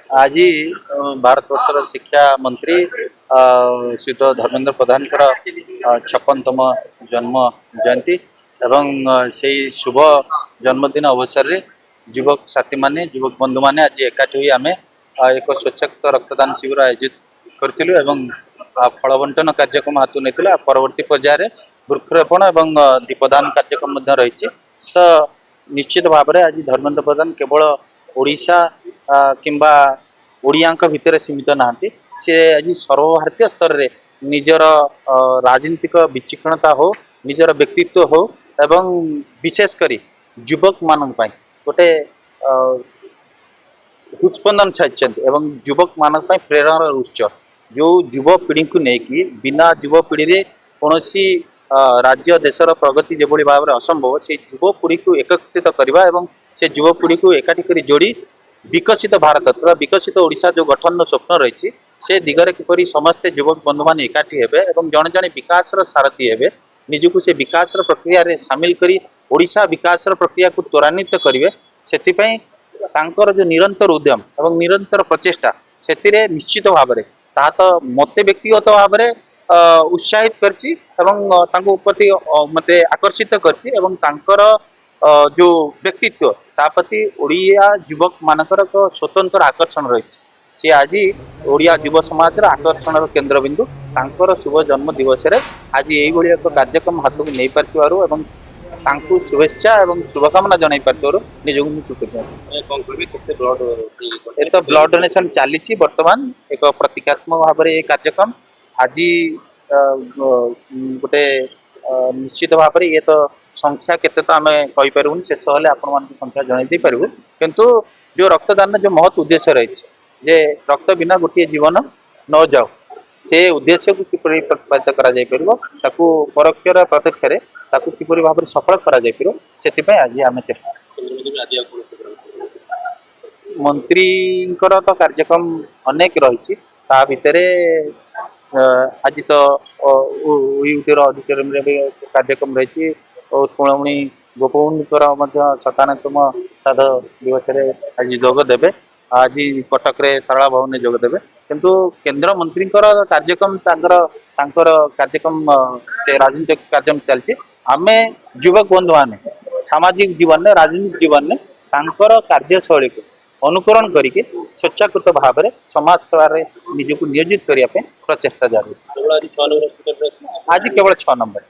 आज भारत वर्षर शिक्षा मंत्री श्रीयुत धर्मेंद्र प्रधान 56तम जन्म जयंती एवं से शुभ जन्मदिन अवसर रे युवक साथी माने युवक बंधु माने आज एकाठी हुई आमे एक स्वच्छता रक्तदान शिविर आयोजित करथिलु एवं फल बंटन कार्यक्रम हाथ नहीं परवर्ती पर्यायर वृक्षरोपण एवं दीपदान कार्यक्रम मध्य रही। तो निश्चित भाव में आज धर्मेंद्र प्रधान केवल ओडिशा किंबा ओडिया भितर सीमित नहांती से आज सर्वभारतीय स्तर रे निजर राजनीतिक विचक्षणता हो निजर व्यक्तित्व हो एवं विशेषकर युवक मान गोटे उत्स्पंदन छाई एवं युवक मान प्रेरणा उत्स जो युव पीढ़ी को लेकिन बिना युव पीढ़ी रे कौन राज्य देशर प्रगति जो भाव में असंभव से युव पीढ़ी को एकत्रित करवा एवं से युव पीढ़ी को एकाठी कर जोड़ी विकसित भारत तथा विकसित ओडिशा जो गठन स्वप्न रही से दिगरे किपरि समस्ते युवक बंधु मान एकाठी हेबे एवं जड़े जड़े विकास सारथी हेबे निजको से विकास प्रक्रिया रे शामिल करी ओडिशा विकास प्रक्रिया को त्वरान्वित करेंगे से जो निरंतर उद्यम एवं निरंतर प्रचेषा से निश्चित भाव में ता तो मत व्यक्तिगत भाव में उत्साहित करछि एवं प्रति मते आकर्षित करछि एवं तांकर जो व्यक्तित्व ता प्रति ओडिया युवक मानकर एक स्वतंत्र आकर्षण रही सी आज ओडिया युव समाज आकर्षण केन्द्र बिंदु तांकर शुभ जन्म दिवस रे आज यही एक कार्यक्रम हाथ को नहीं पार्थिबारु एवं तांकु शुभेच्छा एवं शुभकामना जनाई पार्थिबारु निजको कृतज्ञ। ये तो ब्लड डोनेशन चली वर्तमान एक प्रतीकात्मक भाव में कार्यक्रम आज गोटे निश्चित भाव में ये तो संख्या केते तो आम कहीपर शेष हेल्ले आपण संख्या जन पारू किंतु जो रक्तदान जो महत् उद्देश्य रही जे रक्त बिना गोटे जीवन न जाओ से उद्देश्य को किपरि प्रतिपादित करा जाय परिबो ताकू परोक्ष प्रत्यक्ष ताकू किपरि भाव में सफल करा जाय परिबो सेति आज आम चेष्टा मंत्री तो कार्यक्रम अनेक रही ता भितर आज तो यूटीर ऑडिटोरियम रे भी कार्यक्रम रही उत्कलमणि गोपबंधुकर 57तम श्राद्ध दिवस आज जोग देवे आज कटक रे सारला भवन में जोग देवे किंतु केंद्र मंत्री कार्यक्रम कार्यक्रम से राजनीतिक कार्यक्रम चलती आम युवक बंधु माने सामाजिक जीवन में राजनीतिक जीवन में कार्यशैली को अनुकरण करके स्वेच्छाकृत भाव में समाज सेवा निजक नियोजित करने प्रचेषा जारी आज केवल 6 नंबर।